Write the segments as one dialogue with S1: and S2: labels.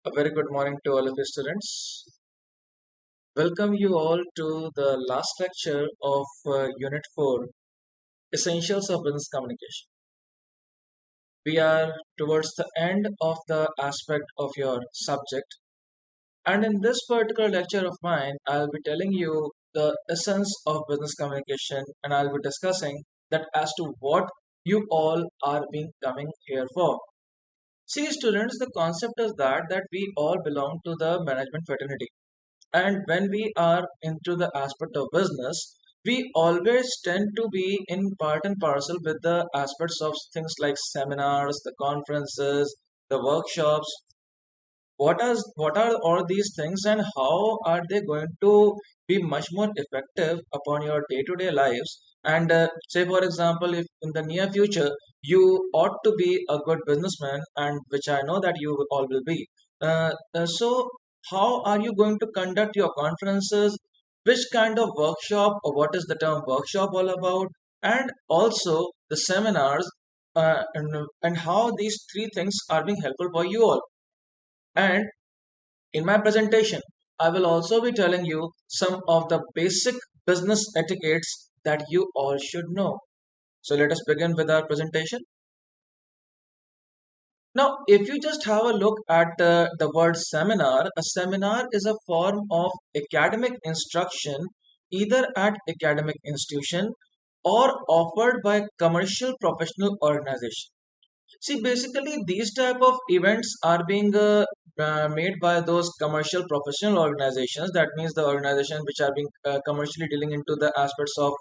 S1: A very good morning to all of you students. Welcome you all to the last lecture of Unit 4, Essentials of Business Communication. We are towards the end of the aspect of your subject, and in this particular lecture of mine, I'll be telling you the essence of business communication, and I'll be discussing that as to what you all are being coming here for. See, students, the concept is that we all belong to the management fraternity. And when we are into the aspect of business, we always tend to be in part and parcel with the aspects of things like seminars, the conferences, the workshops. What are all these things, and how are they going to be much more effective upon your day-to-day lives? And say, for example, if in the near future you ought to be a good businessman, and which I know that you all will be. So, how are you going to conduct your conferences? Which kind of workshop, or what is the term workshop all about? And also the seminars, and how these three things are being helpful for you all. And in my presentation, I will also be telling you some of the basic business etiquettes that you all should know. So let us begin with our presentation. Now, if you just have a look at the word seminar, a seminar is a form of academic instruction either at academic institution or offered by commercial professional organization. See, basically, these type of events are being made by those commercial professional organizations. That means the organization which are being commercially dealing into the aspects of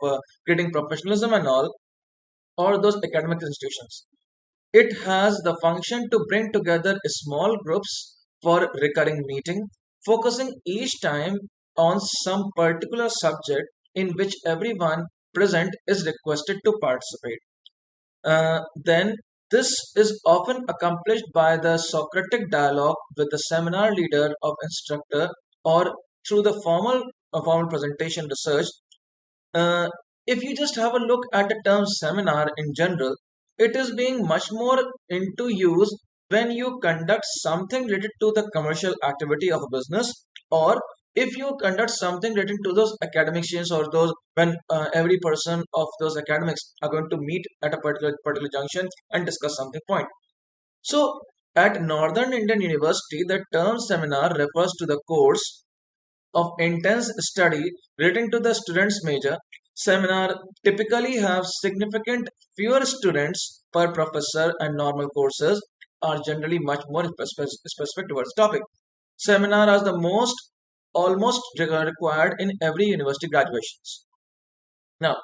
S1: creating professionalism and all, or those academic institutions. It has the function to bring together small groups for recurring meeting, focusing each time on some particular subject in which everyone present is requested to participate. Then this is often accomplished by the Socratic dialogue with the seminar leader of instructor or through the formal presentation research. Uh, if you just have a look at the term seminar in general, it is being much more into use when you conduct something related to the commercial activity of a business, or if you conduct something related to those academic students, or those when every person of those academics are going to meet at a particular junction and discuss something point. So at Northern Indian University, the term seminar refers to the course of intense study relating to the student's major. Seminar typically have significant fewer students per professor, and normal courses are generally much more specific towards topic. Seminar are the most almost required in every university graduations. Now,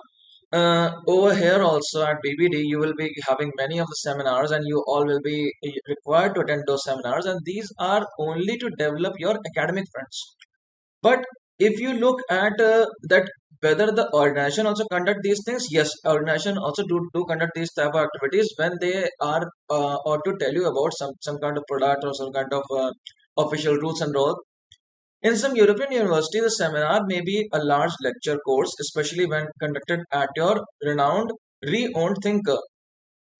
S1: over here also at BBD, you will be having many of the seminars, and you all will be required to attend those seminars, and these are only to develop your academic fronts. But if you look at that whether the organization also conduct these things, yes, organization also do conduct these type of activities when they are or to tell you about some kind of product or some kind of official rules and all. In some European universities, the seminar may be a large lecture course, especially when conducted at your renowned re-owned thinker.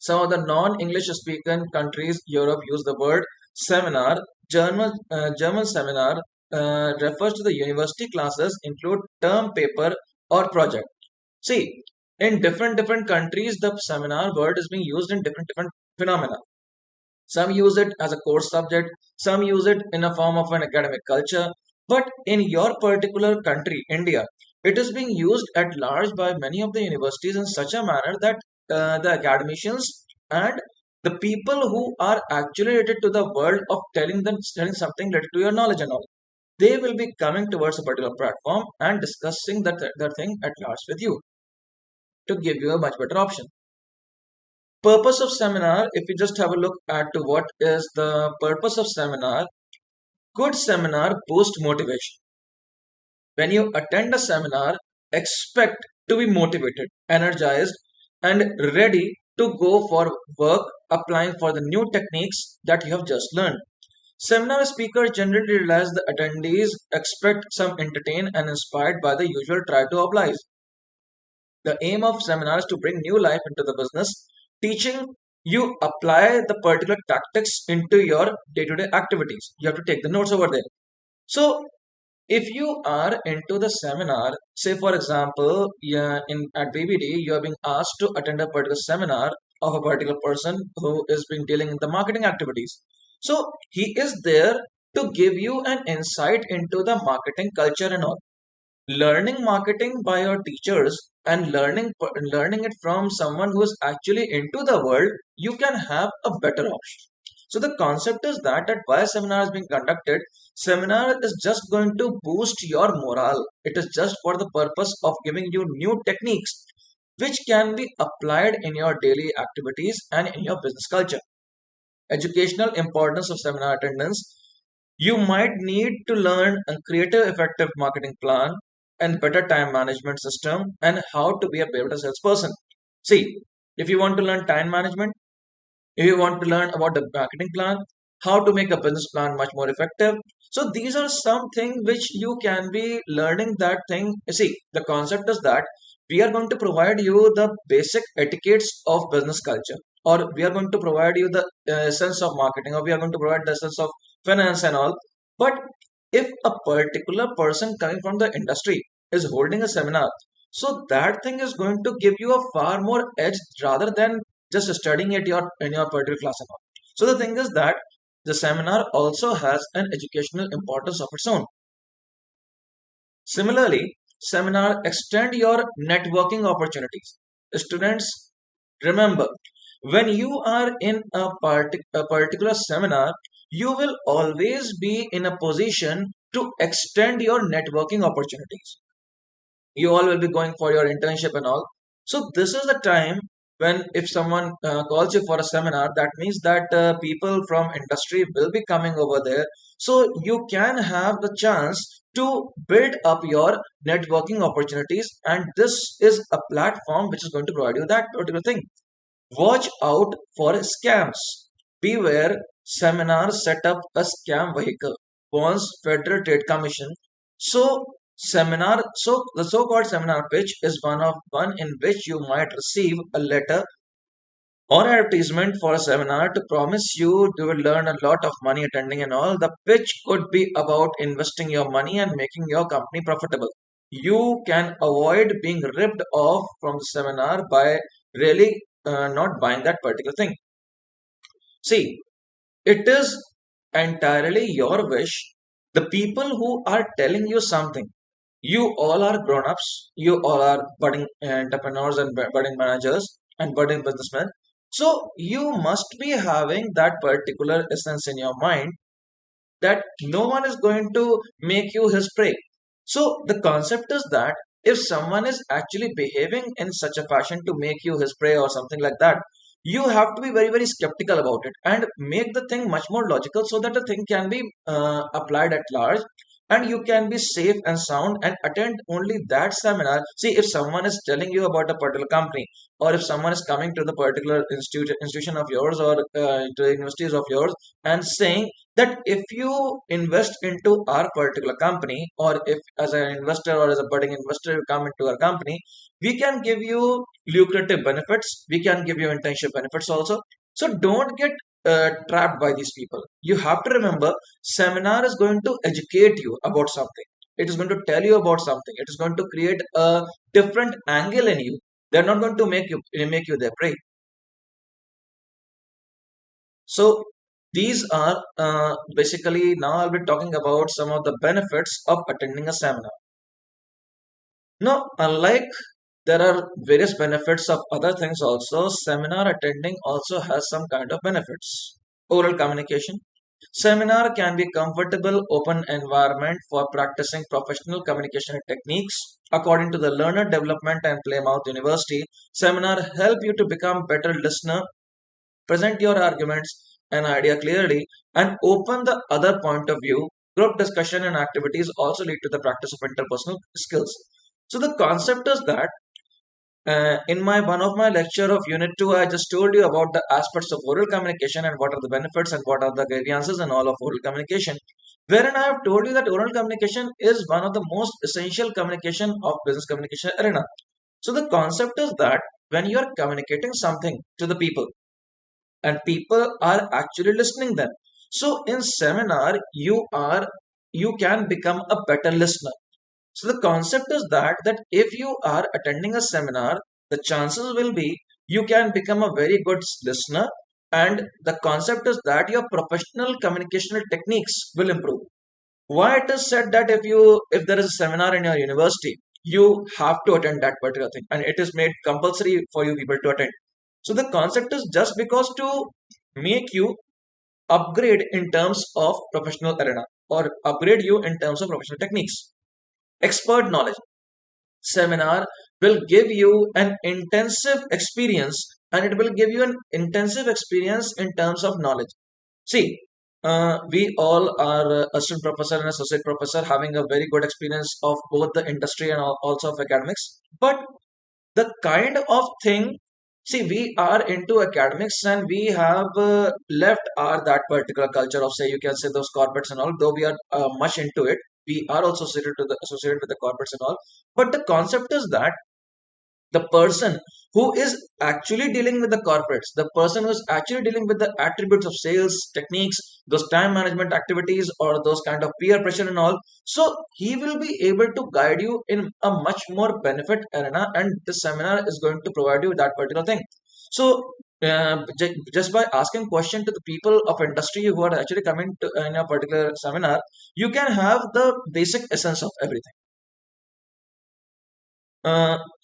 S1: Some of the non-English speaking countries Europe use the word seminar. German seminar refers to the university classes include term paper or project. See, in different countries, the seminar word is being used in different phenomena. Some use it as a course subject, some use it in a form of an academic culture. But in your particular country, India, it is being used at large by many of the universities in such a manner that the academicians and the people who are actually related to the world of telling something related to your knowledge and all, they will be coming towards a particular platform and discussing that thing at large with you to give you a much better option. Purpose of seminar, if you just have a look at what is the purpose of seminar, good seminar boost motivation. When you attend a seminar, expect to be motivated, energized, and ready to go for work applying for the new techniques that you have just learned. Seminar speakers generally realize the attendees expect some entertained and inspired by the usual try to oblige. The aim of seminars is to bring new life into the business, teaching You apply the particular tactics into your day-to-day activities. You have to take the notes over there. So if you are into the seminar, say for example, yeah, in at BBD, you are being asked to attend a particular seminar of a particular person who is being dealing in the marketing activities. So he is there to give you an insight into the marketing culture and all. Learning marketing by your teachers and learning it from someone who is actually into the world, you can have a better option. So the concept is that why seminar is being conducted, seminar is just going to boost your morale. It is just for the purpose of giving you new techniques which can be applied in your daily activities and in your business culture. Educational importance of seminar attendance. You might need to learn a creative, effective marketing plan and better time management system and how to be a better salesperson. See, if you want to learn time management, if you want to learn about the marketing plan, how to make a business plan much more effective. So these are something which you can be learning that thing. See, the concept is that we are going to provide you the basic etiquettes of business culture, or we are going to provide you the essence of marketing, or we are going to provide the essence of finance and all. But if a particular person coming from the industry is holding a seminar, so that thing is going to give you a far more edge rather than just studying at your in your particular class and all. So the thing is that the seminar also has an educational importance of its own. Similarly, seminar extend your networking opportunities. Students, remember, when you are in a particular seminar, you will always be in a position to extend your networking opportunities. You all will be going for your internship and all. So this is the time when if someone calls you for a seminar, that means that people from industry will be coming over there. So you can have the chance to build up your networking opportunities, and this is a platform which is going to provide you that particular thing. Watch out for scams. Beware, seminars set up a scam vehicle, warns Federal Trade Commission. So the so-called seminar pitch is one in which you might receive a letter or advertisement for a seminar to promise you will learn a lot of money attending and all. The pitch could be about investing your money and making your company profitable. You can avoid being ripped off from the seminar by really not buying that particular thing. See, it is entirely your wish. The people who are telling you something, you all are grown ups, you all are budding entrepreneurs and budding managers and budding businessmen. So, you must be having that particular essence in your mind that no one is going to make you his prey. So the concept is that if someone is actually behaving in such a fashion to make you his prey or something like that, you have to be very, very skeptical about it and make the thing much more logical so that the thing can be applied at large and you can be safe and sound and attend only that seminar. See, if someone is telling you about a particular company, or if someone is coming to the particular institution of yours or to the universities of yours and saying that if you invest into our particular company, or if as an investor or as a budding investor you come into our company, we can give you lucrative benefits, we can give you internship benefits also. So don't get trapped by these people. You have to remember, seminar is going to educate you about something, it is going to tell you about something, it is going to create a different angle in you. They're not going to make you their prey. So these are basically, now I'll be talking about some of the benefits of attending a seminar. Now, unlike there are various benefits of other things also, seminar attending also has some kind of benefits. Oral communication. Seminar can be comfortable, open environment for practicing professional communication techniques. According to the Learner Development and Plymouth University, seminar help you to become better listener, present your arguments and idea clearly, and open the other point of view. Group discussion and activities also lead to the practice of interpersonal skills. So the concept is that in my one of my lecture of Unit 2, I just told you about the aspects of oral communication and what are the benefits and what are the grievances and all of oral communication. Wherein I have told you that oral communication is one of the most essential communication of business communication arena. So the concept is that when you are communicating something to the people, and people are actually listening them. So in seminar, you can become a better listener. So the concept is that if you are attending a seminar, the chances will be you can become a very good listener, and the concept is that your professional communicational techniques will improve. Why it is said that if there is a seminar in your university, you have to attend that particular thing, and it is made compulsory for you people to attend. So the concept is just because to make you upgrade in terms of professional arena, or upgrade you in terms of professional techniques. Expert knowledge seminar will give you an intensive experience, and it will give you an intensive experience in terms of knowledge. See, we all are assistant professor and associate professor having a very good experience of both the industry and also of academics. But the kind of thing, see, we are into academics and we have left our that particular culture of, say, you can say those corporates and all, though we are much into it. We are also associated with the corporates and all. But the concept is that the person who is actually dealing with the corporates, the person who is actually dealing with the attributes of sales techniques, those time management activities, or those kind of peer pressure and all, so he will be able to guide you in a much more benefit arena, and this seminar is going to provide you with that particular thing. So just by asking question to the people of industry who are actually coming to in a particular seminar, you can have the basic essence of everything.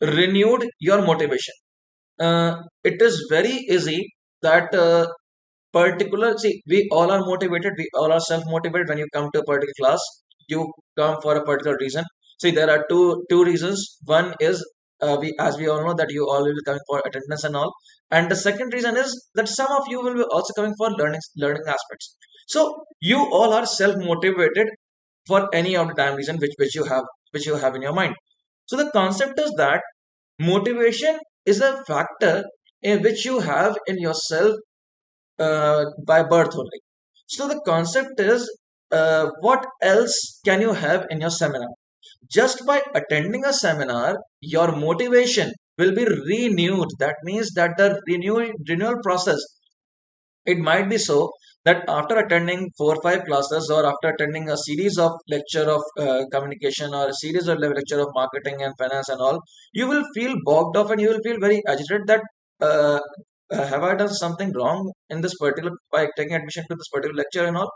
S1: Renewed your motivation. It is very easy that particular, see, we all are motivated, we all are self-motivated. When you come to a particular class, you come for a particular reason. See, there are two reasons. One is, we as we all know that you all will be coming for attendance and all, and the second reason is that some of you will be also coming for learning aspects. So you all are self-motivated for any of the time reason which you have in your mind. So the concept is that motivation is a factor in which you have in yourself by birth only. So the concept is, what else can you have in your seminar? Just by attending a seminar, your motivation will be renewed. That means that the renewal process, it might be so that after attending 4 or 5 classes, or after attending a series of lecture of communication, or a series of lecture of marketing and finance and all, you will feel bogged off and you will feel very agitated that uh, have I done something wrong in this particular by taking admission to this particular lecture and all.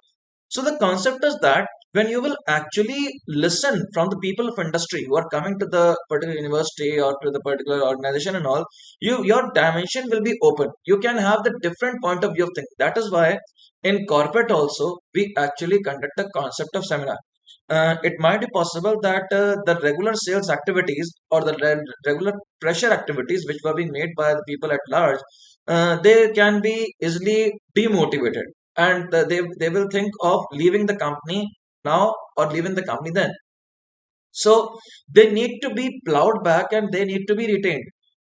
S1: So the concept is that when you will actually listen from the people of industry who are coming to the particular university or to the particular organization and all, your dimension will be open. You can have the different point of view of things. That is why in corporate also we actually conduct a concept of seminar. It might be possible that the regular sales activities or the regular pressure activities which were being made by the people at large, they can be easily demotivated, and they will think of leaving the company now or leaving the company then. So they need to be plowed back and they need to be retained.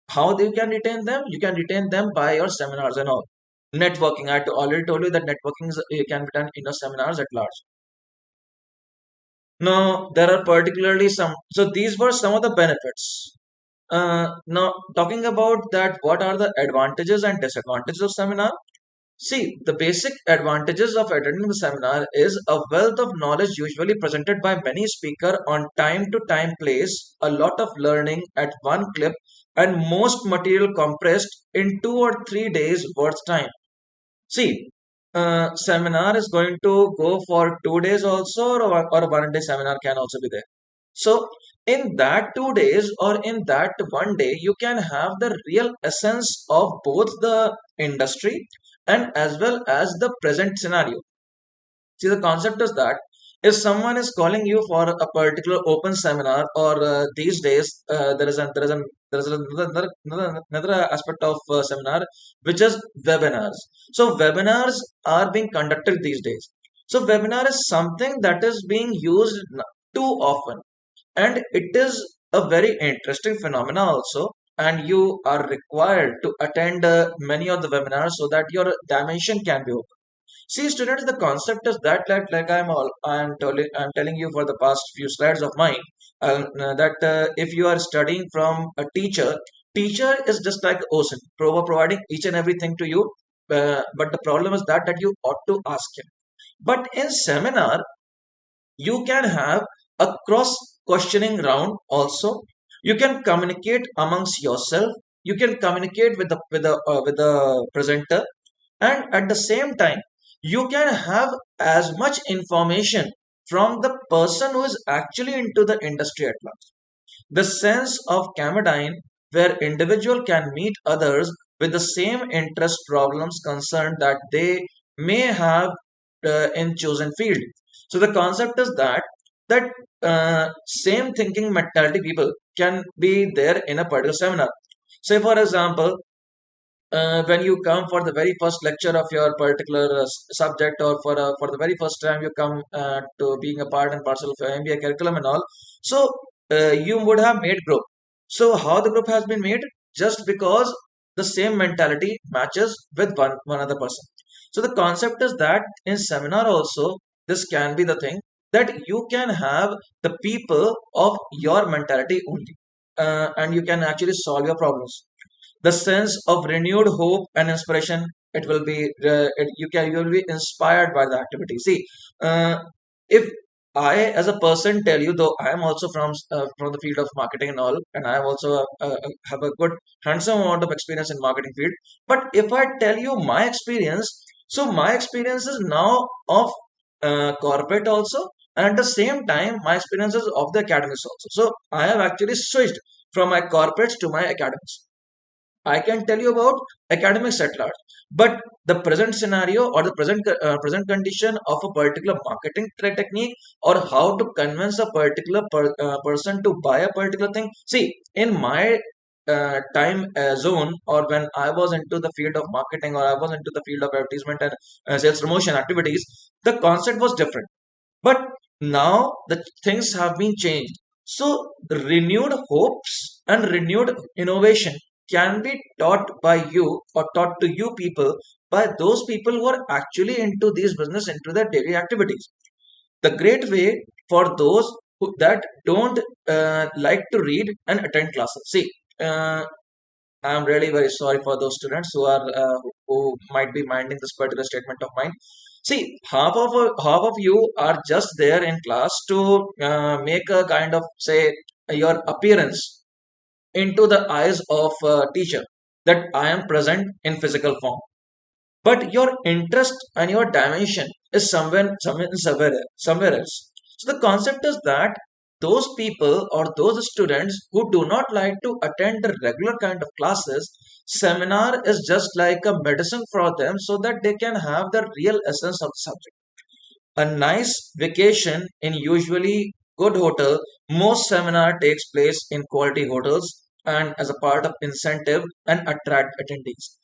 S1: How you can retain them? You can retain them by your seminars and all. Networking. I already told you that networking can be done in your seminars at large. Now, there are particularly some, so these were some of the benefits. Now, talking about that, what are the advantages and disadvantages of seminar? See, the basic advantages of attending the seminar is a wealth of knowledge usually presented by many speaker on time to time place, a lot of learning at one clip, and most material compressed in 2 or 3 days worth time. See, seminar is going to go for 2 days also, or a 1 day seminar can also be there. So, in that 2 days or in that 1 day, you can have the real essence of both the industry and as well as the present scenario. See, the concept is that if someone is calling you for a particular open seminar, or these days there is another aspect of seminar, which is webinars. So webinars are being conducted these days. So webinar is something that is being used too often, and it is a very interesting phenomena also. And you are required to attend many of the webinars so that your dimension can be open. See, students, the concept is that, like I'm telling you for the past few slides of mine, that if you are studying from a teacher, teacher is just like ocean, providing each and everything to you. but the problem is that you ought to ask him. But in seminar, you can have a cross questioning round also. You can communicate amongst yourself. You can communicate with the presenter, and at the same time, you can have as much information from the person who is actually into the industry at large. The sense of Camadine, where individual can meet others with the same interest, problems, concern that they may have in chosen field. So the concept is that same thinking mentality people can be there in a particular seminar. Say for example, when you come for the very first lecture of your particular subject, or for the very first time you come to being a part and parcel of your MBA curriculum and all, so you would have made group. So how the group has been made? Just because the same mentality matches with one other person. So the concept is that in seminar also, this can be the thing, that you can have the people of your mentality only, and you can actually solve your problems. The sense of renewed hope and inspiration, it will be you will be inspired by the activity. See, uh, if I as a person tell you, though I am also from the field of marketing and all, and I also have a good handsome amount of experience in marketing field, but if I tell you my experience, so my experience is now of corporate also, and at the same time my experiences of the academics also. So I have actually switched from my corporates to my academics. I can tell you about academics at large, but the present scenario or the present condition of a particular marketing technique, or how to convince a particular person to buy a particular thing. See, in my time zone, or when I was into the field of marketing, or I was into the field of advertisement and sales promotion activities, the concept was different. But now the things have been changed. So renewed hopes and renewed innovation can be taught by you, or taught to you people, by those people who are actually into these business, into their daily activities. The great way for those that don't like to read and attend classes. See, I'm really very sorry for those students who might be minding this particular statement of mine. See, half of you are just there in class to make a kind of, say, your appearance into the eyes of a teacher, that I am present in physical form. But your interest and your dimension is somewhere else. So the concept is that those people or those students who do not like to attend the regular kind of classes, seminar is just like a medicine for them, so that they can have the real essence of the subject. A nice vacation in usually good hotel. Most seminar takes place in quality hotels, and as a part of incentive and attract attendees.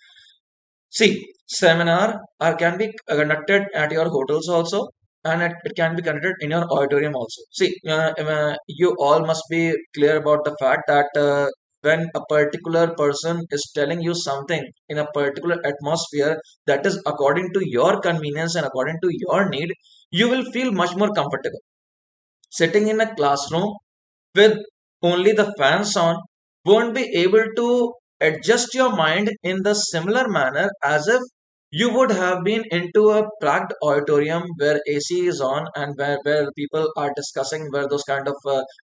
S1: See, seminar can be conducted at your hotels also, and it can be conducted in your auditorium also. See, you all must be clear about the fact that when a particular person is telling you something in a particular atmosphere that is according to your convenience and according to your need, you will feel much more comfortable. Sitting in a classroom with only the fans on won't be able to adjust your mind in the similar manner as if you would have been into a packed auditorium where AC is on, and where people are discussing, where those kind of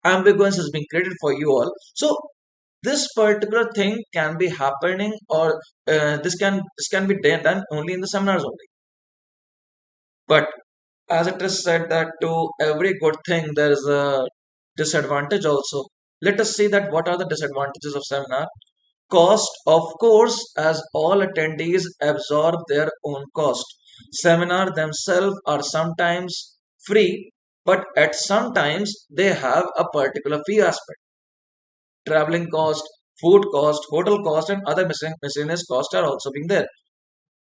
S1: ambiguance is being created for you all. So this particular thing can be happening, or this can be done only in the seminars only. But as it is said that to every good thing there is a disadvantage also. Let us see that what are the disadvantages of seminar. Cost, of course, as all attendees absorb their own cost. Seminar themselves are sometimes free, but at sometimes they have a particular fee aspect. Traveling cost, food cost, hotel cost, and other miscellaneous costs are also being there.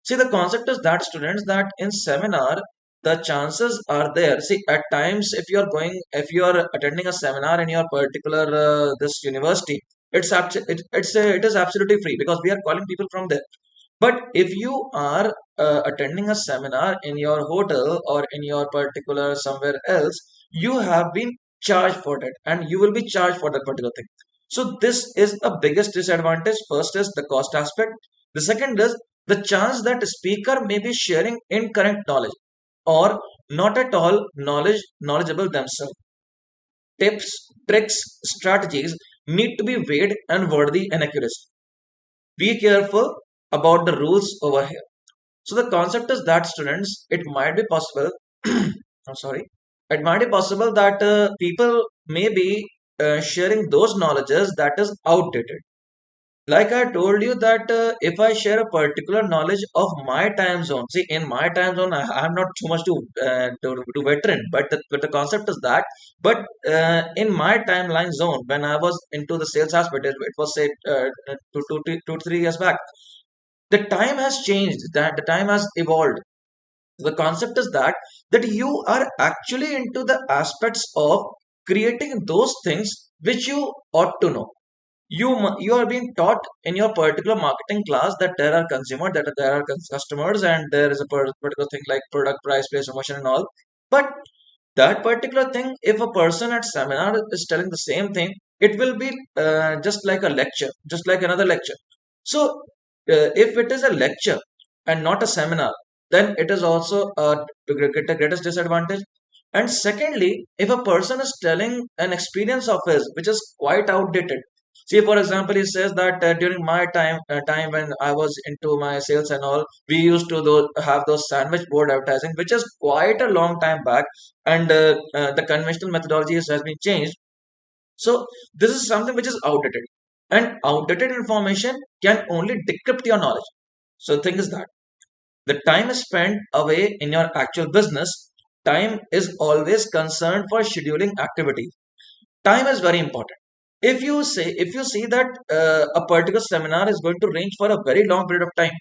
S1: See, the concept is that students, that in seminar, the chances are there. See, at times, if you are attending a seminar in your particular this university, it is absolutely free, because we are calling people from there. But if you are attending a seminar in your hotel or in your particular somewhere else, you have been charged for that, and you will be charged for that particular thing. So this is a biggest disadvantage. First is the cost aspect. The second is the chance that a speaker may be sharing incorrect knowledge or not at all knowledgeable themselves. Tips, tricks, strategies need to be weighed and worthy and accurate. Be careful about the rules over here. So the concept is that students, it might be possible. I'm sorry. It might be possible that people may be sharing those knowledges that is outdated. Like I told you that if I share a particular knowledge of my time zone, see in my time zone I'm not too much to veteran, but the concept is that. But in my timeline zone, when I was into the sales aspect, it was say 2 3 years back. The time has changed. That the time has evolved. The concept is that you are actually into the aspects of creating those things which you ought to know. You are being taught in your particular marketing class that there are consumers, that there are customers, and there is a particular thing like product, price, place, promotion, and all. But that particular thing, if a person at seminar is telling the same thing, it will be just like a lecture, just like another lecture. So if it is a lecture and not a seminar, then it is also the greatest disadvantage. And secondly, if a person is telling an experience of his which is quite outdated, see for example, he says that during my time when I was into my sales and all, we used to have those sandwich board advertising, which is quite a long time back, and the conventional methodology has been changed. So this is something which is outdated, and outdated information can only decrypt your knowledge. So thing is that the time is spent away in your actual business. Time is always concerned for scheduling activities. Time is very important. If you see that a particular seminar is going to range for a very long period of time,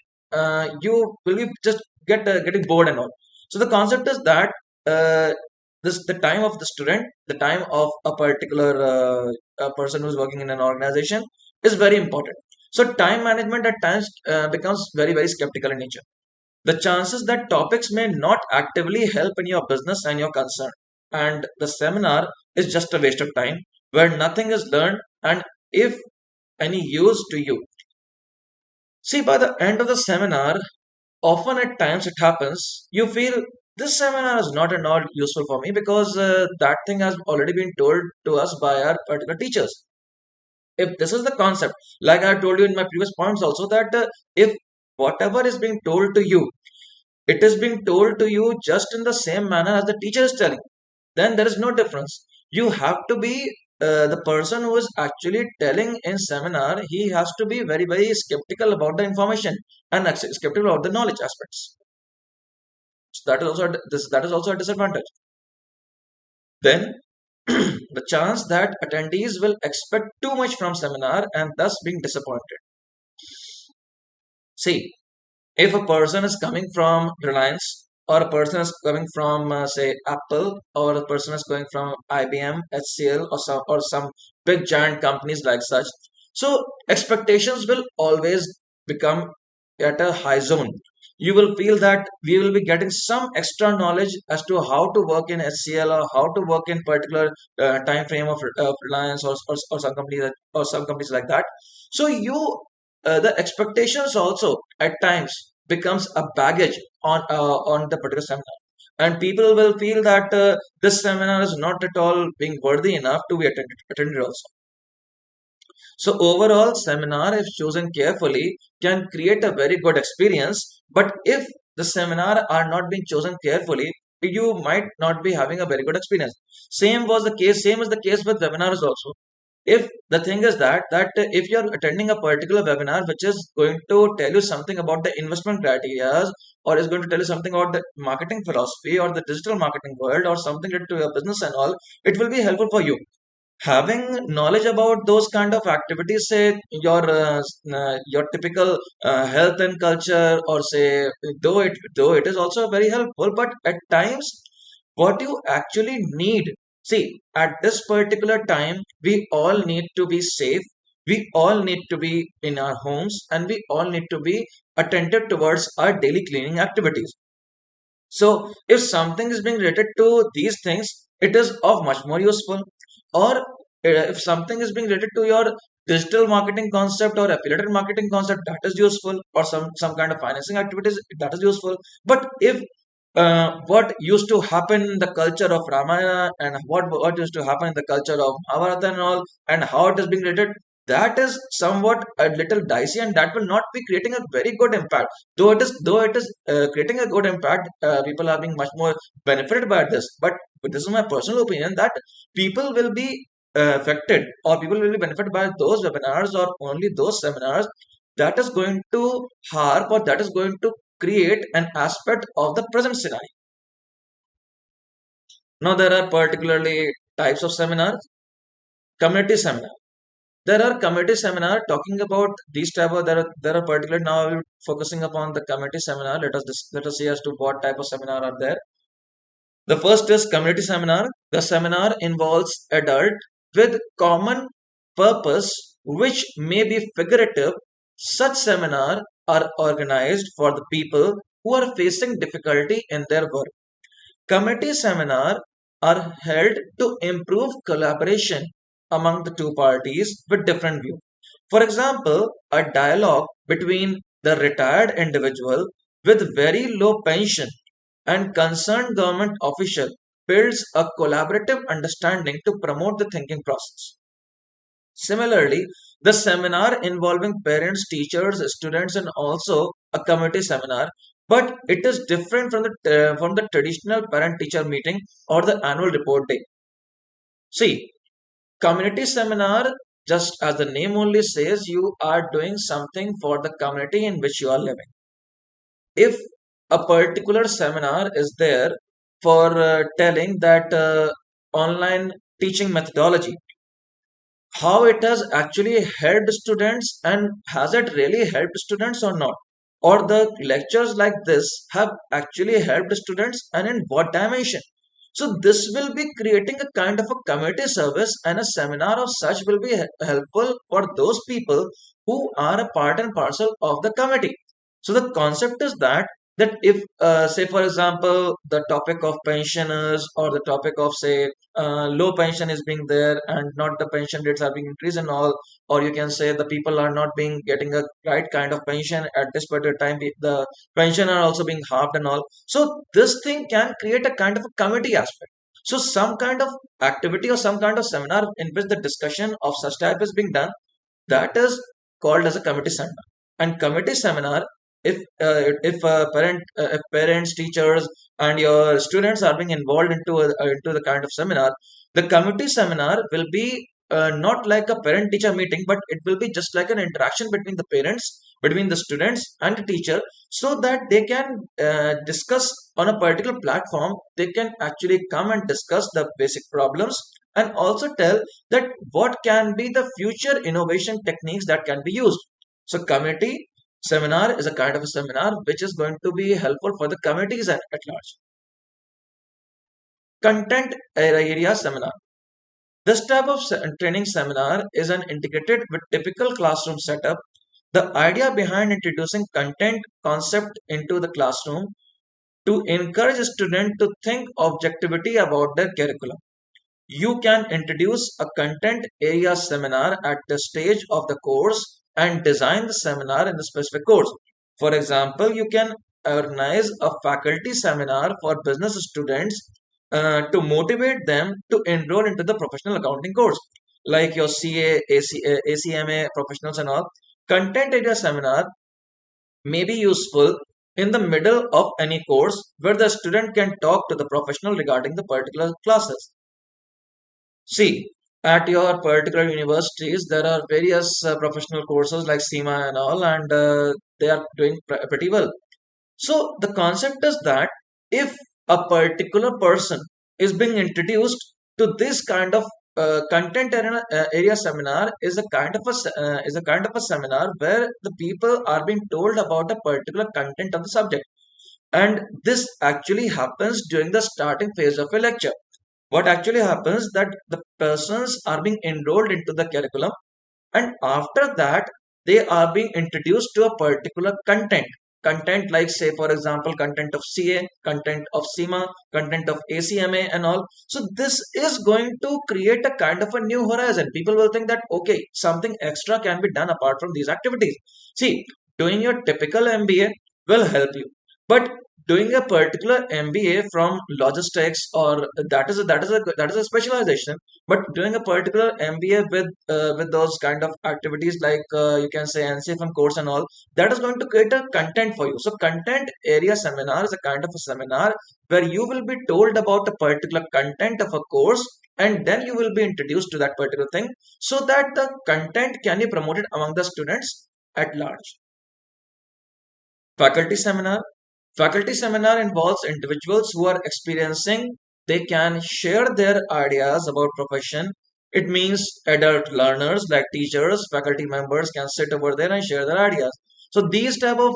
S1: you will be just getting bored and all. So the concept is that this the time of the student, the time of a particular a person who's working in an organization is very important. So time management at times becomes very skeptical in nature. The chances that topics may not actively help in your business and your concern, and the seminar is just a waste of time where nothing is learned and if any use to you. See, by the end of the seminar, often at times it happens, you feel this seminar is not at all useful for me because that thing has already been told to us by our particular teachers. If this is the concept, like I told you in my previous points also, that if whatever is being told to you, it is being told to you just in the same manner as the teacher is telling, then there is no difference. You have to be the person who is actually telling in seminar, he has to be very skeptical about the information and skeptical about the knowledge aspects. So that is also a disadvantage. Then the chance that attendees will expect too much from seminar and thus being disappointed. See, if a person is coming from Reliance, or a person is coming from say Apple, or a person is going from IBM, HCL, or some big giant companies like such, so expectations will always become at a high zone. You will feel that we will be getting some extra knowledge as to how to work in HCL or how to work in particular time frame of Reliance, or some companies, or some companies like that. So the expectations also at times becomes a baggage on the particular seminar, and people will feel that this seminar is not at all being worthy enough to be attended also. So overall, seminar, if chosen carefully, can create a very good experience. But if the seminar are not being chosen carefully, you might not be having a very good experience. Same is the case with webinars also. If the thing is that if you're attending a particular webinar which is going to tell you something about the investment criteria, or is going to tell you something about the marketing philosophy or the digital marketing world or something related to your business and all, it will be helpful for you. Having knowledge about those kind of activities, say your typical health and culture, or say though it is also very helpful, but at times what you actually need, see, at this particular time we all need to be safe, we all need to be in our homes, and we all need to be attentive towards our daily cleaning activities. So if something is being related to these things, it is of much more useful. Or If something is being related to your digital marketing concept or affiliated marketing concept, that is useful, or some kind of financing activities, that is useful. But if what used to happen in the culture of Ramayana and what used to happen in the culture of Mahabharata and all, and how it is being related, that is somewhat a little dicey, and that will not be creating a very good impact. Though it is creating a good impact, people are being much more benefited by this. But this is my personal opinion that people will be affected, or people will be benefited by those webinars or only those seminars that is going to harp, or that is going to create an aspect of the present scenario. Now there are particularly types of seminars. Community seminar. There are community seminar talking about these type of, there are particular, now I will focusing upon the community seminar. Let us see as to what type of seminar are there. The first is community seminar. The seminar involves adult with common purpose, which may be figurative. Such seminar are organized for the people who are facing difficulty in their work. Committee seminar are held to improve collaboration among the two parties with different views. For example, a dialogue between the retired individual with very low pension and concerned government official builds a collaborative understanding to promote the thinking process. Similarly, the seminar involving parents, teachers, students, and also a committee seminar, but it is different from the traditional parent-teacher meeting or the annual report day. See, community seminar, just as the name only says, you are doing something for the community in which you are living. If a particular seminar is there for telling that online teaching methodology, how it has actually helped students, and has it really helped students or not, or the lectures like this have actually helped students, and in what dimension. So this will be creating a kind of a community service, and a seminar of such will be helpful for those people who are a part and parcel of the committee. So the concept is that if say for example the topic of pensioners, or the topic of say low pension is being there and not the pension rates are being increased and all, or you can say the people are not being getting a right kind of pension at this particular time, the pension are also being halved and all. So this thing can create a kind of a committee aspect. So some kind of activity or some kind of seminar in which the discussion of such type is being done, that is called as a committee seminar. And committee seminar, if parents, teachers, and your students are being involved into the kind of seminar, the committee seminar will be not like a parent teacher meeting, but it will be just like an interaction between the parents, between the students and the teacher, so that they can discuss on a particular platform. They can actually come and discuss the basic problems, and also tell that what can be the future innovation techniques that can be used. So committee seminar is a kind of a seminar which is going to be helpful for the committees at large. Content area seminar. This type of training seminar is an integrated with typical classroom setup. The idea behind introducing content concept into the classroom to encourage a student to think objectivity about their curriculum. You can introduce a content area seminar at the stage of the course and design the seminar in the specific course. For example, you can organize a faculty seminar for business students to motivate them to enroll into the professional accounting course, like your CA, ACMA professionals and all. Content area seminar may be useful in the middle of any course where the student can talk to the professional regarding the particular classes. See, at your particular universities, there are various professional courses like SEMA and all, and they are doing pretty well. So the concept is that if a particular person is being introduced to this kind of content area seminar, is a kind of is a kind of a seminar where the people are being told about a particular content of the subject, and this actually happens during the starting phase of a lecture. What actually happens that the persons are being enrolled into the curriculum, and after that they are being introduced to a particular content like, say, for example, content of CA, content of CIMA, content of ACMA and all. So this is going to create a kind of a new horizon. People will think that, okay, something extra can be done apart from these activities. See, doing your typical MBA will help you, but doing a particular MBA from logistics, or that is a specialization, but doing a particular MBA with those kind of activities like, you can say, NCFM course and all, that is going to create a content for you. So content area seminar is a kind of a seminar where you will be told about a particular content of a course, and then you will be introduced to that particular thing, so that the content can be promoted among the students at large. Faculty seminar. Faculty seminar involves individuals who are experiencing, they can share their ideas about profession. It means adult learners like teachers, faculty members can sit over there and share their ideas. So these type of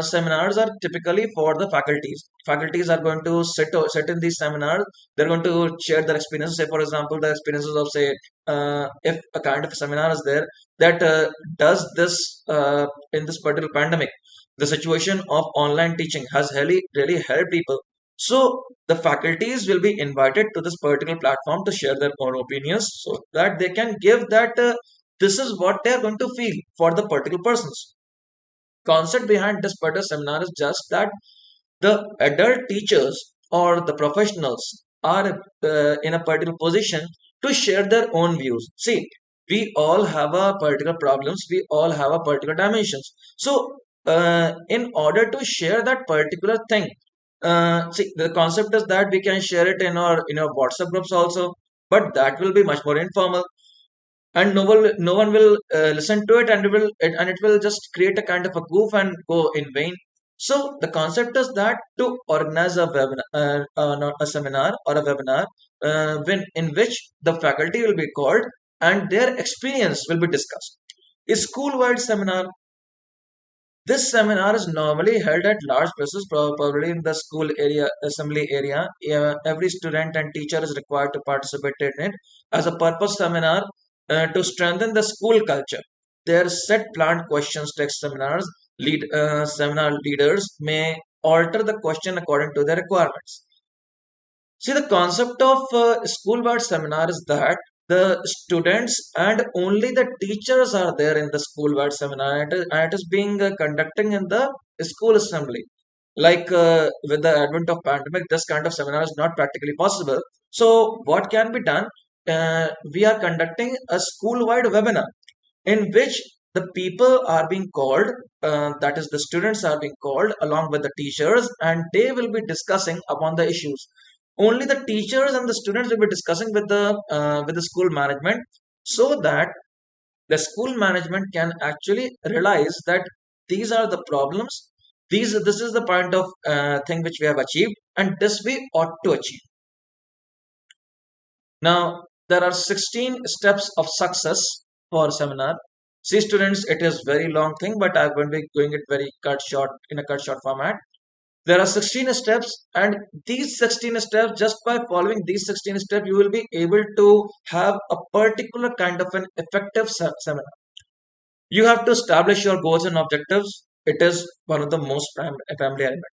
S1: seminars are typically for the faculties. Faculties are going to sit in these seminars. They're going to share their experiences. Say, for example, the experiences of, say, if a kind of seminar is there that does this in this particular pandemic, the situation of online teaching has really helped people. So the faculties will be invited to this particular platform to share their own opinions, so that they can give that this is what they are going to feel for the particular persons. Concept behind this particular seminar is just that the adult teachers or the professionals are in a particular position to share their own views. See, we all have a particular problems, we all have a particular dimensions. So in order to share that particular thing, see, the concept is that we can share it in our WhatsApp groups also, but that will be much more informal, and no one will listen to it, and it will just create a kind of a goof and go in vain. So the concept is that to organize a webinar, not a seminar or a webinar, in which the faculty will be called and their experience will be discussed. A school-wide seminar. This seminar is normally held at large places, probably in the school area, assembly area. Every student and teacher is required to participate in it as a purpose seminar to strengthen the school culture. Their set planned questions text seminars. Seminar leaders may alter the question according to their requirements. See, the concept of school-wide seminar is that the students and only the teachers are there in the school-wide seminar, and it is being conducting in the school assembly. Like with the advent of pandemic, this kind of seminar is not practically possible. So what can be done? We are conducting a school-wide webinar in which the people are being called, that is, the students are being called along with the teachers, and they will be discussing upon the issues. Only the teachers and the students will be discussing with the school management, so that the school management can actually realize that these are the problems, this is the point of thing which we have achieved, and this we ought to achieve. Now, there are 16 steps of success for seminar. See, students, it is very long thing, but I'm going to be going it very cut short, in a cut short format. There are 16 steps, and these 16 steps, just by following these 16 steps, you will be able to have a particular kind of an effective seminar. You have to establish your goals and objectives. It is one of the most primary element.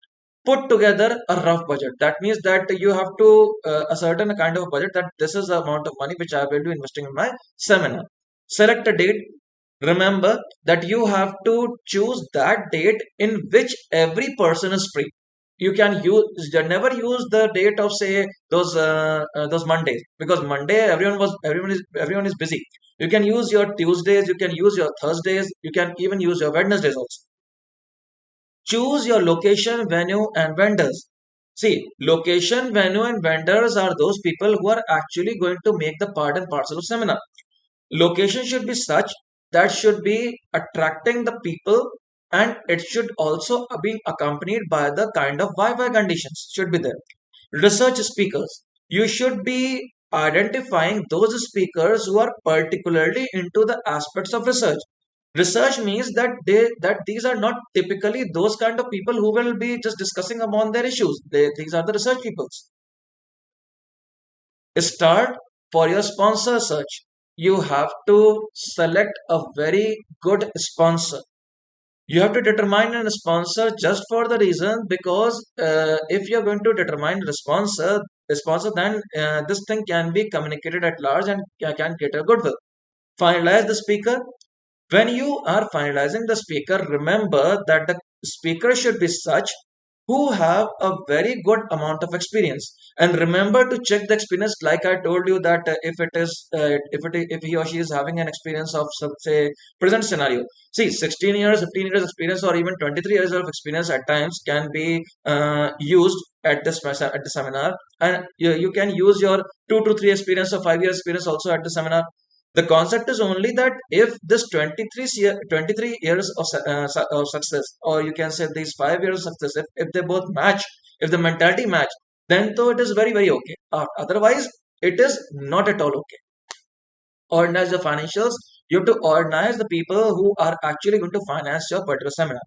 S1: Put together a rough budget. That means that you have to ascertain a kind of budget, that this is the amount of money which I will be investing in my seminar. Select a date. Remember that you have to choose that date in which every person is free. You can never use the date of, say, those Mondays, because Monday everyone is busy. You can use your Tuesdays, you can use your Thursdays, you can even use your Wednesdays also. Choose your location, venue, and vendors. See, location, venue, and vendors are those people who are actually going to make the part and parcel of seminar. Location should be such that should be attracting the people, and it should also be accompanied by the kind of Wi-Fi conditions should be there. Research speakers. You should be identifying those speakers who are particularly into the aspects of research. Research means that these are not typically those kind of people who will be just discussing upon their issues. These are the research peoples. Start for your sponsor search. You have to select a very good sponsor. You have to determine a sponsor just for the reason because if you're going to determine a sponsor, then this thing can be communicated at large and can get a goodwill. Finalize the speaker. When you are finalizing the speaker, remember that the speaker should be such who have a very good amount of experience. And remember to check the experience. Like I told you that if he or she is having an experience of some say present scenario. See, 16 years, 15 years experience, or even 23 years of experience at times can be used at the seminar, and you can use your 2 to 3 experience or 5 years experience also at the seminar. The concept is only that if this 23 years of, of success, or you can say these 5 years of success, if they both match, if the mentality match, then though it is very, very okay. Otherwise, it is not at all okay. Organize the financials. You have to organize the people who are actually going to finance your particular seminar.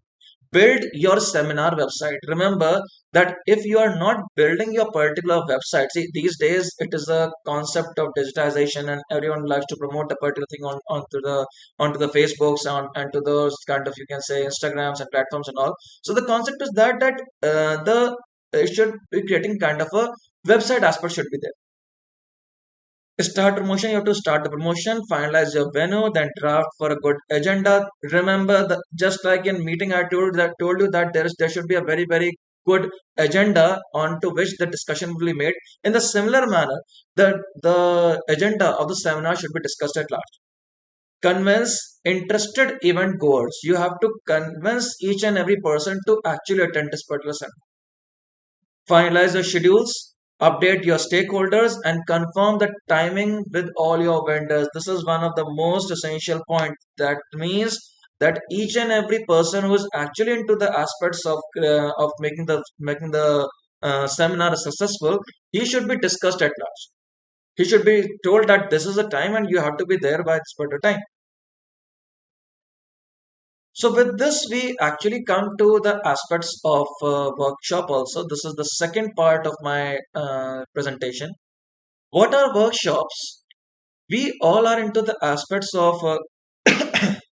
S1: Build your seminar website. Remember that if you are not building your particular website, see, these days it is a concept of digitization, and everyone likes to promote a particular thing onto the Facebooks and to those kind of, you can say, Instagrams and platforms and all. So the concept is that the it should be creating kind of a website aspect should be there. Start promotion. You have to start the promotion, finalize your venue, then draft for a good agenda. Remember that just like in meeting I told you that there should be a very, very good agenda onto which the discussion will be made. In the similar manner, the agenda of the seminar should be discussed at large. Convince interested event goers. You have to convince each and every person to actually attend this particular seminar. Finalize your schedules, update your stakeholders, and confirm the timing with all your vendors. This is one of the most essential points. That means that each and every person who is actually into the aspects of making the seminar successful, he should be discussed at large. He should be told that this is the time and you have to be there by this particular time. So with this, we actually come to the aspects of workshop also. This is the second part of my presentation. What are workshops? We all are into the aspects of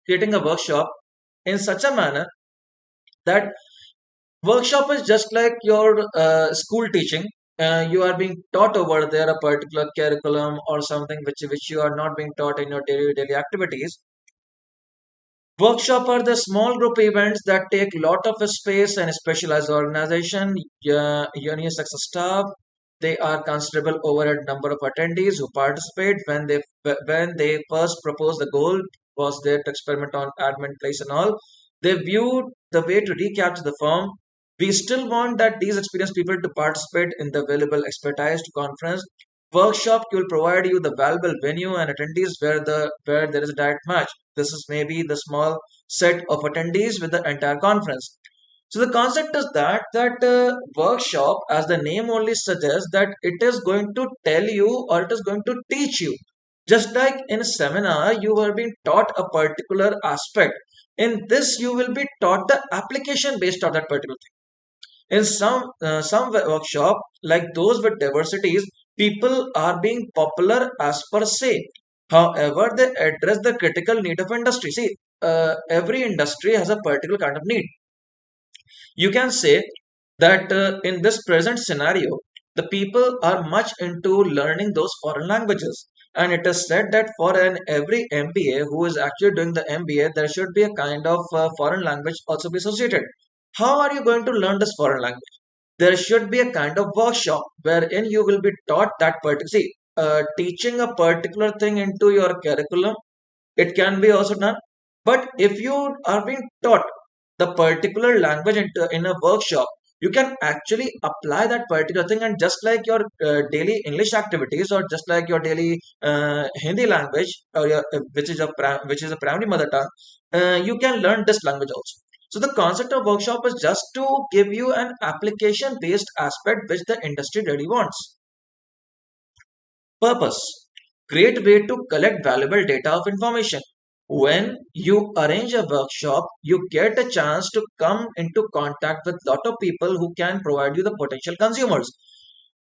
S1: creating a workshop in such a manner that workshop is just like your school teaching. You are being taught over there a particular curriculum or something which you are not being taught in your daily activities. Workshop are the small group events that take lot of space and specialized organization, success staff. They are considerable overhead number of attendees who participate. When they first proposed the goal was there to experiment on admin place and all. They viewed the way to recapture the firm. We still want that these experienced people to participate in the available expertise to conference. Workshop will provide you the valuable venue and attendees where there is a direct match. This is maybe the small set of attendees with the entire conference. So the concept is that workshop, as the name only suggests, that it is going to tell you or it is going to teach you. Just like in a seminar, you are being taught a particular aspect. In this, you will be taught the application based on that particular thing. In some workshop, like those with diversities, people are being popular as per se. However, they address the critical need of industry. See, every industry has a particular kind of need. You can say that in this present scenario, the people are much into learning those foreign languages. And it is said that for an every MBA who is actually doing the MBA, there should be a kind of foreign language also be associated. How are you going to learn this foreign language? There should be a kind of workshop wherein you will be taught that particular. See, teaching a particular thing into your curriculum, it can be also done. But if you are being taught the particular language in a workshop, you can actually apply that particular thing, and just like your daily English activities or just like your daily Hindi language or which is a primary mother tongue, you can learn this language also. So the concept of workshop is just to give you an application based aspect which the industry really wants. Purpose: great way to collect valuable data of information. When you arrange a workshop, you get a chance to come into contact with lot of people who can provide you the potential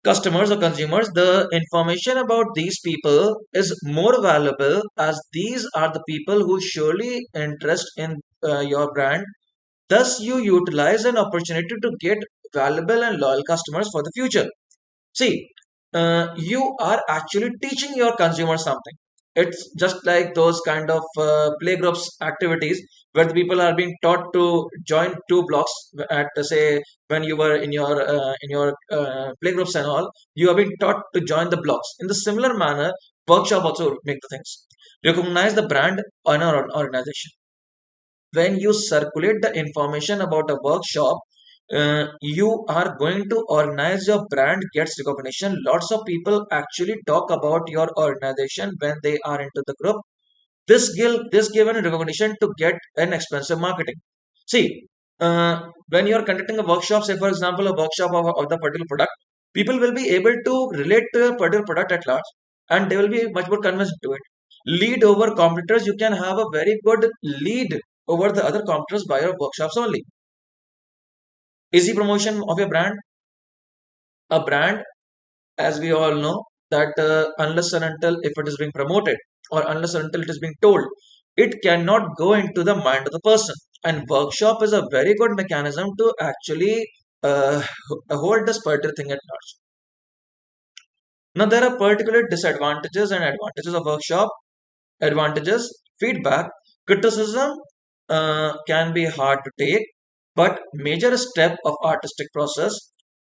S1: customers or consumers. The information about these people is more valuable as these are the people who surely interest in your brand. Thus, you utilize an opportunity to get valuable and loyal customers for the future. See, you are actually teaching your consumer something. It's just like those kind of playgroups activities where the people are being taught to join two blocks at say when you were in your playgroups and all, you have been taught to join the blocks. In the similar manner, workshop also make the things. Recognize the brand on our organization. When you circulate the information about a workshop, you are going to organize your brand gets recognition. Lots of people actually talk about your organization when they are into the group. This given recognition to get an expensive marketing. See, when you are conducting a workshop, say for example a workshop of the particular product, people will be able to relate to a particular product at large, and they will be much more convinced to it. Lead over competitors. You can have a very good lead over the other competitors by your workshops only. Easy promotion of your brand. A brand, as we all know, that unless and until if it is being promoted or unless and until it is being told, it cannot go into the mind of the person. And workshop is a very good mechanism to actually hold this particular thing at large. Now, there are particular disadvantages and advantages of workshop. Advantages: feedback, criticism can be hard to take, but major step of artistic process.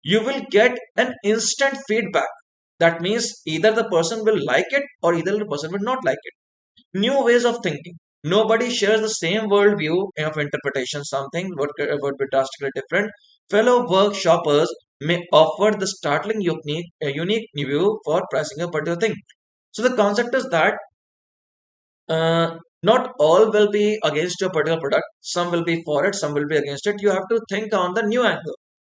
S1: You will get an instant feedback. That means either the person will like it or either the person will not like it. New ways of thinking. Nobody shares the same worldview of interpretation. Something would be drastically different. Fellow workshoppers may offer the startling unique view for pricing a particular thing. So the concept is that not all will be against your particular product. Some will be for it, some will be against it. You have to think on the new angle.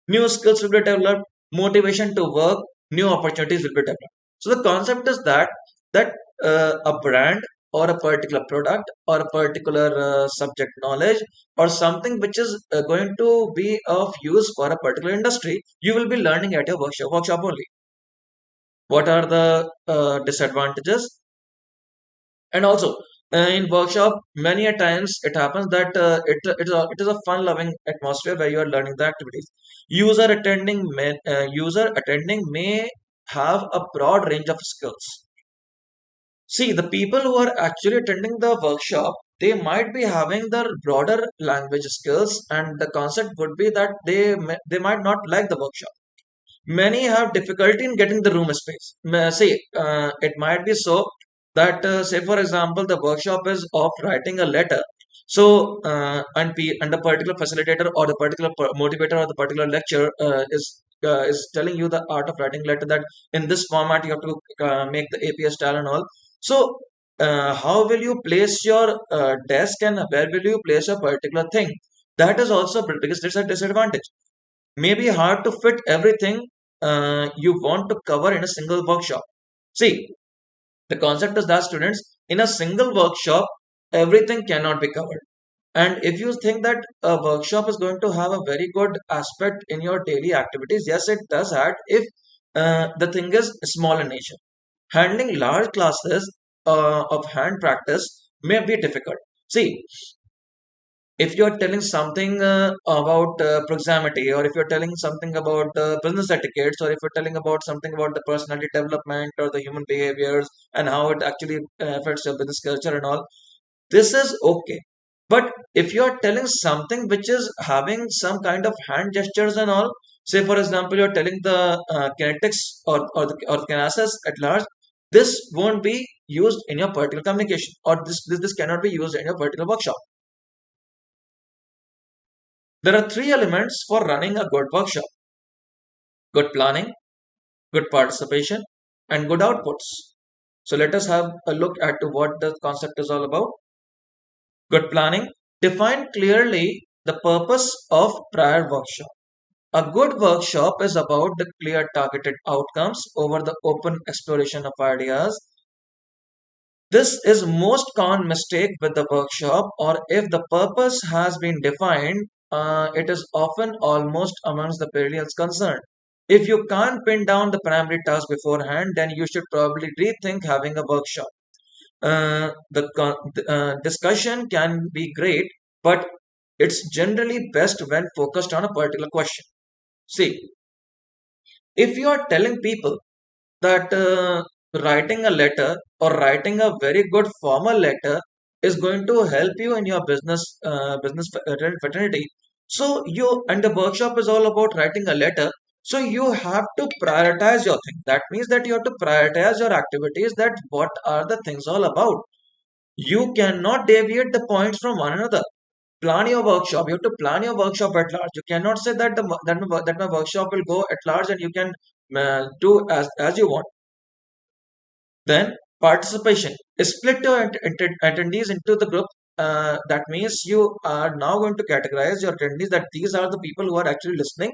S1: New skills will be developed, motivation to work, new opportunities will be developed. So the concept is that a brand or a particular product or a particular subject knowledge or something which is going to be of use for a particular industry, you will be learning at your workshop only. What are the disadvantages? And also, in workshop, many a times it happens that it is a fun loving atmosphere where you are learning the activities. User attending may have a broad range of skills. See, the people who are actually attending the workshop, they might be having their broader language skills, and the concept would be that they might not like the workshop. Many have difficulty in getting the room space. See, it might be so that, say, for example, the workshop is of writing a letter. So, and the particular facilitator or the particular motivator or the particular lecturer is telling you the art of writing letter, that in this format you have to make the APS style and all. So, how will you place your desk and where will you place a particular thing? That is also a biggest disadvantage. Maybe hard to fit everything you want to cover in a single workshop. See, the concept is that students, in a single workshop, everything cannot be covered. And if you think that a workshop is going to have a very good aspect in your daily activities, yes, it does add if the thing is small in nature. Handling large classes of hand practice may be difficult. See, if you're telling something about proximity, or if you're telling something about business etiquettes, or if you're telling about something about the personality development or the human behaviors and how it actually affects your business culture and all, this is okay. But if you're telling something which is having some kind of hand gestures and all, say for example you're telling the kinetics or kinesis at large, this won't be used in your particular communication, or this cannot be used in your particular workshop. There are three elements for running a good workshop: good planning, good participation, and good outputs. So let us have a look at what the concept is all about. Good planning. Define clearly the purpose of prior workshop. A good workshop is about the clear targeted outcomes over the open exploration of ideas. This is most common mistake with the workshop, or if the purpose has been defined, it is often almost amongst the perennials concerned. If you can't pin down the primary task beforehand, then you should probably rethink having a workshop. The discussion can be great, but it's generally best when focused on a particular question. See, if you are telling people that writing a letter or writing a very good formal letter is going to help you in your business fraternity, so you and the workshop is all about writing a letter, so you have to prioritize your thing. That means that you have to prioritize your activities, that what are the things all about. You cannot deviate the points from one another. Plan your workshop. You have to plan your workshop at large. You cannot say that that my workshop will go at large and you can do as you want. Then participation. Split your attendees into the group. That means you are now going to categorize your attendees, that these are the people who are actually listening.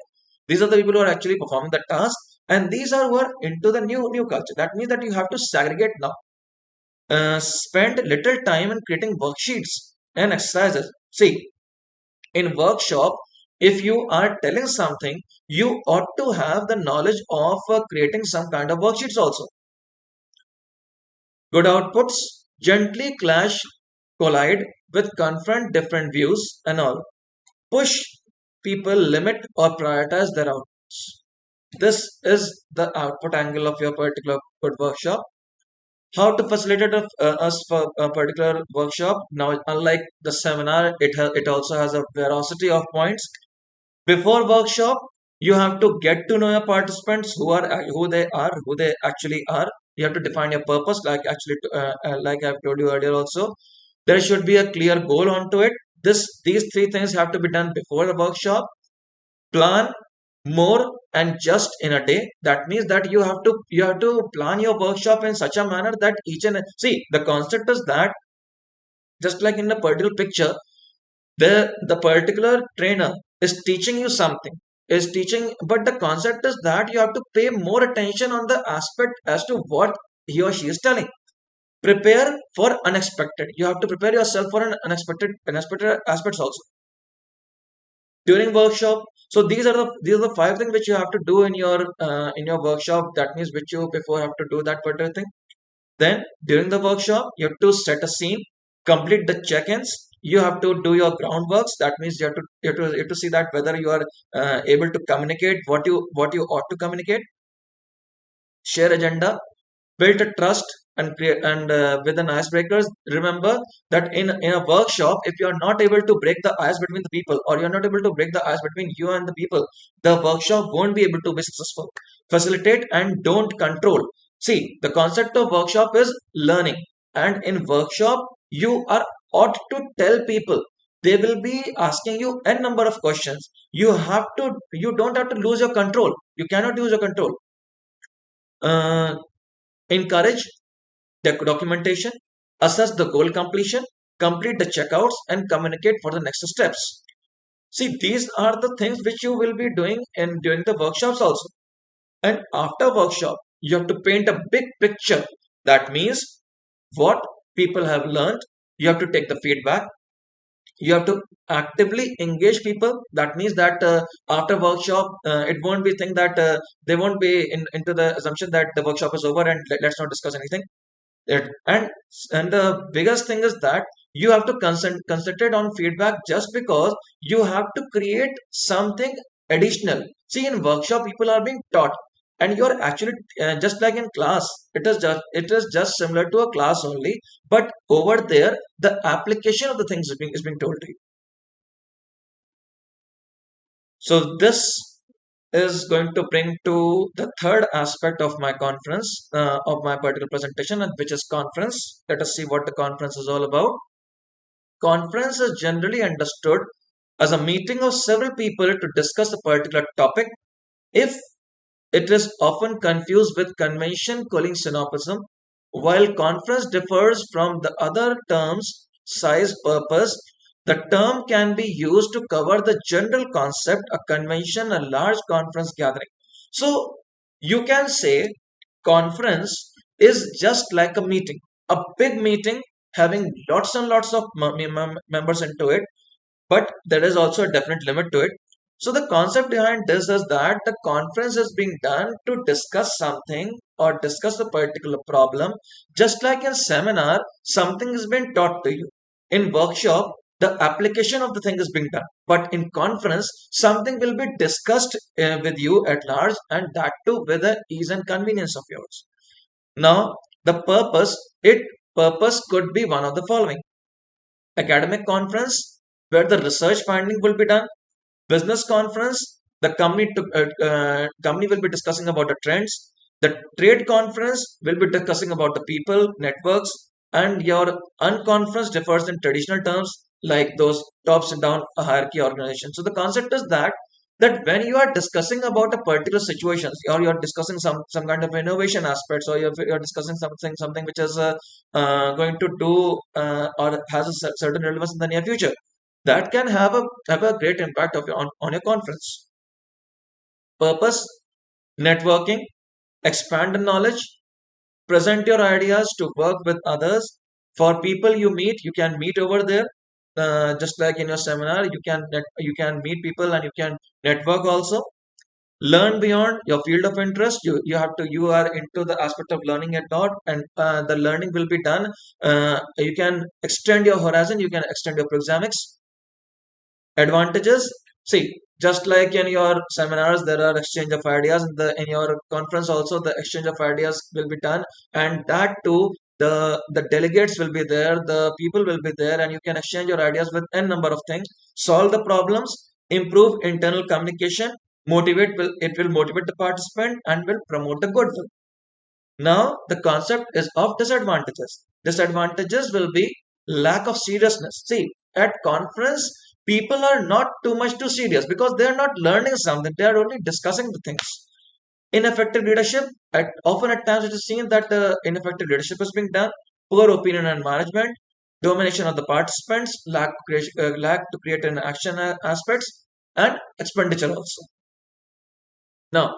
S1: These are the people who are actually performing the task, and these are who are into the new culture. That means that you have to segregate now. Spend little time in creating worksheets and exercises. See, in workshop, if you are telling something, you ought to have the knowledge of creating some kind of worksheets also. Good outputs gently collide with confront different views and all. Push people, limit or prioritize their outputs. This is the output angle of your particular good workshop. How to facilitate us for a particular workshop. Now, unlike the seminar, it also has a variety of points. Before workshop, you have to get to know your participants, who they actually are. You have to define your purpose, like I've told you earlier. Also, there should be a clear goal onto it. These three things have to be done before the workshop. Plan more and just in a day. That means that you have to plan your workshop in such a manner that each and see, the concept is that, just like in a particular picture, the particular trainer is teaching you something, is teaching, but the concept is that you have to pay more attention on the aspect as to what he or she is telling. Prepare for unexpected. You have to prepare yourself for an unexpected aspects also during workshop. So these are the five things which you have to do in your workshop. That means which you before have to do that particular thing. Then during the workshop, you have to set a scene, complete the check-ins. You have to do your groundworks. That means you have to see that whether you are able to communicate what you ought to communicate. Share agenda, build a trust, and create and with an icebreakers. Remember that in a workshop, if you are not able to break the ice between the people, or you are not able to break the ice between you and the people, the workshop won't be able to be successful. Facilitate and don't control. See, the concept of workshop is learning, and in workshop you are ought to tell people. They will be asking you n number of questions. You don't have to lose your control. You cannot lose your control. uh, Encourage documentation, assess the goal completion, complete the checkouts, and communicate for the next steps. See, these are the things which you will be doing in during the workshops also. And after workshop, you have to paint a big picture. That means what people have learned. You have to take the feedback. You have to actively engage people. That means that after workshop, it won't be think that they won't be into the assumption that the workshop is over and let's not discuss anything. it, and and the biggest thing is that you have to concentrate on feedback, just because you have to create something additional. See, in workshop people are being taught, and you're actually just like in class. It is just similar to a class only, but over there the application of the things is being told to you. So this is going to bring to the third aspect of my conference, of my particular presentation, and which is conference. Let us see what the conference is all about. Conference is generally understood as a meeting of several people to discuss a particular topic. If it is often confused with convention calling symposium, while conference differs from the other terms, size, purpose, the term can be used to cover the general concept, a convention, a large conference gathering. So you can say conference is just like a meeting, a big meeting having lots and lots of members into it, but there is also a definite limit to it. So the concept behind this is that the conference is being done to discuss something or discuss a particular problem. Just like in seminar, something is being taught to you. In workshop, the application of the thing is being done. But in conference, something will be discussed with you at large, and that too with the ease and convenience of yours. Now, the purpose could be one of the following: academic conference, where the research finding will be done; business conference, the company will be discussing about the trends; the trade conference will be discussing about the people, networks; and your unconference differs in traditional terms like those tops and down hierarchy organization. So the concept is that when you are discussing about a particular situation, or you're discussing some kind of innovation aspects, or you're discussing something which is going to do or has a certain relevance in the near future, that can have a great impact on your conference. Purpose: networking, expand the knowledge, present your ideas to work with others. For people you meet, you can meet over there. Just like in your seminar, you can meet people and you can network also. Learn beyond your field of interest. You are into the aspect of learning at lot, and the learning will be done. You can extend your horizon. You can extend your proxemics. Advantages: see, just like in your seminars there are exchange of ideas, in your conference also the exchange of ideas will be done, and that too, the delegates will be there, the people will be there, and you can exchange your ideas with n number of things, solve the problems, improve internal communication, it will motivate the participant and will promote the goodwill. Now, the concept is of disadvantages. Disadvantages will be lack of seriousness. See, at conference, people are not too much too serious because they are not learning something. They are only discussing the things. Ineffective leadership. Often at times it is seen that ineffective leadership is being done. Poor opinion and management. Domination of the participants. Lack to create an action aspects. And expenditure also. Now,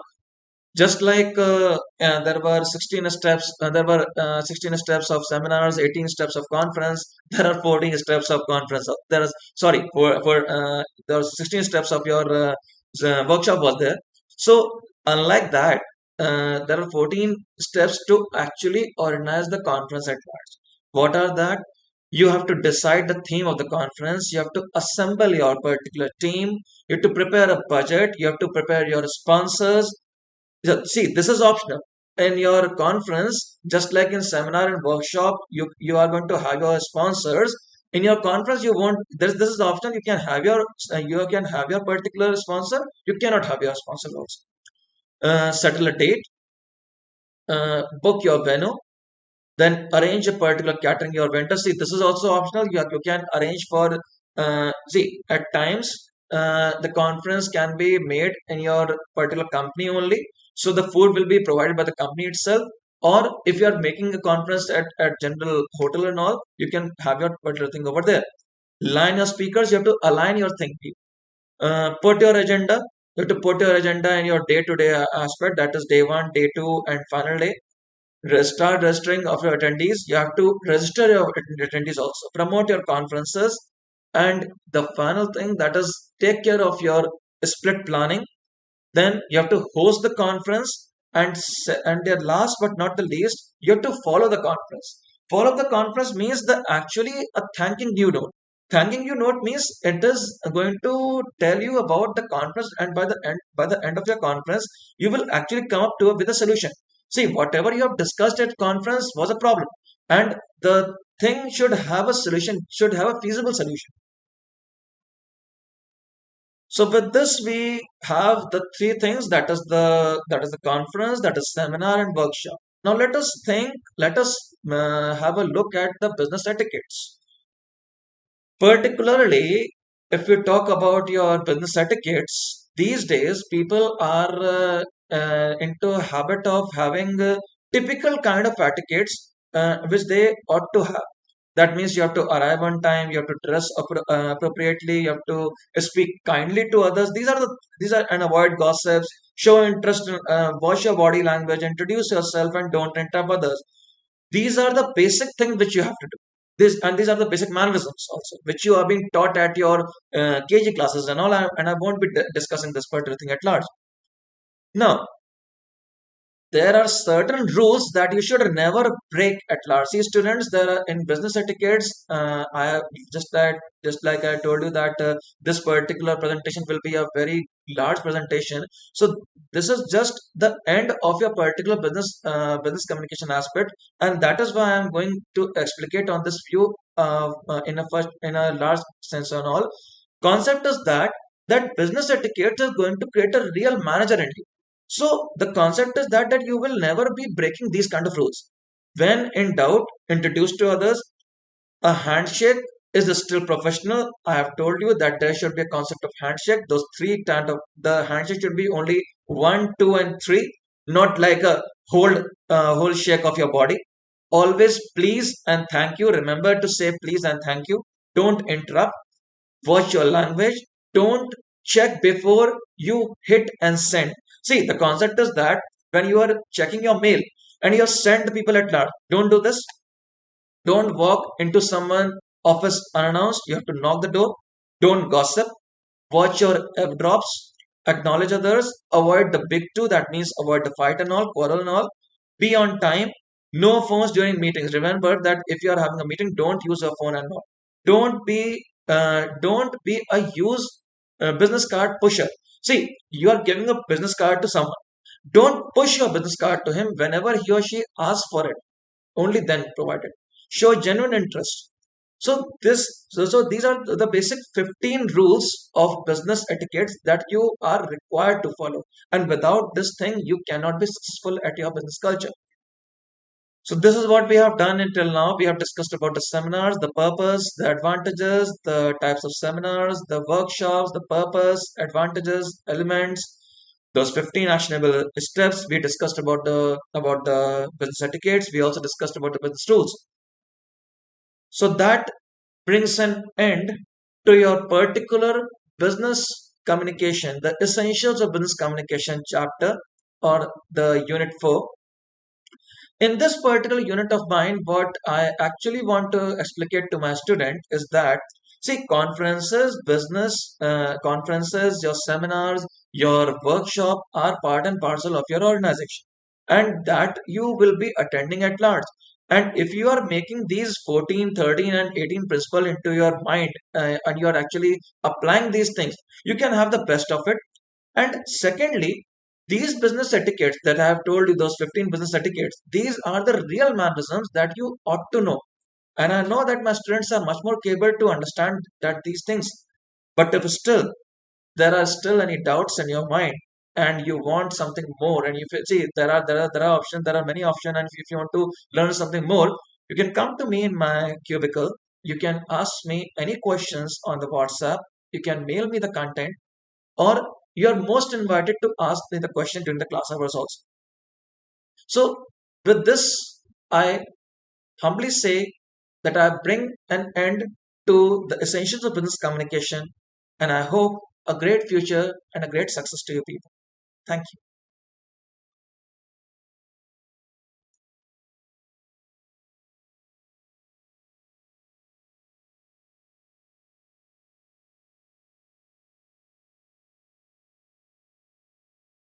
S1: just like there were 16 steps, there were 16 steps of seminars, 18 steps of conference. There are 14 steps of conference. There is, sorry, there are 16 steps of your workshop was there. So unlike that, there are 14 steps to actually organize the conference at large. What are that? You have to decide the theme of the conference. You have to assemble your particular team. You have to prepare a budget. You have to prepare your sponsors. See, this is optional. In your conference, just like in seminar and workshop, you are going to have your sponsors. In your conference, you won't. This is optional. You can have your particular sponsor. You cannot have your sponsor also. Settle a date. Book your venue. Then arrange a particular catering your vendor. See, this is also optional. You can arrange for. See, at times the conference can be made in your particular company only, so the food will be provided by the company itself. Or if you are making a conference at general hotel and all, you can have your particular thing over there. Line your speakers. You have to align your thinking. Put your agenda. You have to put your agenda in your day-to-day aspect. That is day one, day two, and final day. Start registering of your attendees. You have to register your attendees also. Promote your conferences, and the final thing, that is take care of your split planning. Then you have to host the conference, and the last but not the least, you have to follow the conference. Follow the conference means the actually a thanking you note. Thanking you note means it is going to tell you about the conference, and by the end of your conference, you will actually come up with a solution. See, whatever you have discussed at conference was a problem, and the thing should have a solution, should have a feasible solution. So with this, we have the three things, that is the conference, that is seminar and workshop. Now let us have a look at the business etiquettes. Particularly, if you talk about your business etiquettes, these days people are into a habit of having typical kind of etiquettes which they ought to have. That means you have to arrive on time, you have to dress appropriately, you have to speak kindly to others. These are and avoid gossips, show interest, watch your body language, introduce yourself, and don't interrupt others. These are the basic things which you have to do. These are the basic mannerisms also, which you are being taught at your KG classes and all. And I won't be discussing this particular thing at large. Now, there are certain rules that you should never break at large. See, students, there are in business etiquettes. I have just like I told you that this particular presentation will be a very large presentation. So this is just the end of your particular business communication aspect, and that is why I am going to explicate on this few in a large sense and all. Concept is that business etiquette is going to create a real manager in you. So the concept is that you will never be breaking these kind of rules. When in doubt, introduce to others. A handshake is still professional. I have told you that there should be a concept of handshake. Those three kind of the handshake should be only one, two, and three, not like a whole shake of your body. Always please and thank you. Remember to say please and thank you. Don't interrupt. Watch your language. Don't check before you hit and send. See, the concept is that when you are checking your mail and you send people at large, don't do this. Don't walk into someone's office unannounced. You have to knock the door. Don't gossip. Watch your F drops. Acknowledge others. Avoid the big two. That means avoid the fight and all, quarrel and all. Be on time. No phones during meetings. Remember that if you are having a meeting, don't use your phone and all. Don't be a business card pusher. See, you are giving a business card to someone. Don't push your business card to him whenever he or she asks for it. Only then provide it. Show genuine interest. So these are the basic 15 rules of business etiquettes that you are required to follow. And without this thing, you cannot be successful at your business culture. So this is what we have done until now. We have discussed about the seminars, the purpose, the advantages, the types of seminars, the workshops, the purpose, advantages, elements, those 15 actionable steps. We discussed about the business etiquettes. We also discussed about the business rules. So that brings an end to your particular business communication, the essentials of business communication chapter or the unit 4. In this particular unit of mine, what I actually want to explicate to my student is that, see, conferences, your seminars, your workshop are part and parcel of your organization, and that you will be attending at large. And if you are making these 14, 13, and 18 principle into your mind, and you are actually applying these things, you can have the best of it. And secondly, these business etiquettes that I have told you, those 15 business etiquettes, these are the real mannerisms that you ought to know. And I know that my students are much more capable to understand that these things. But if still there are still any doubts in your mind and you want something more, and if you see there are options, there are many options, and if you want to learn something more, you can come to me in my cubicle. You can ask me any questions on the WhatsApp. You can mail me the content, or you are most invited to ask me the question during the class hours also. So, with this, I humbly say that I bring an end to the essentials of business communication, and I hope a great future and a great success to you people. Thank you.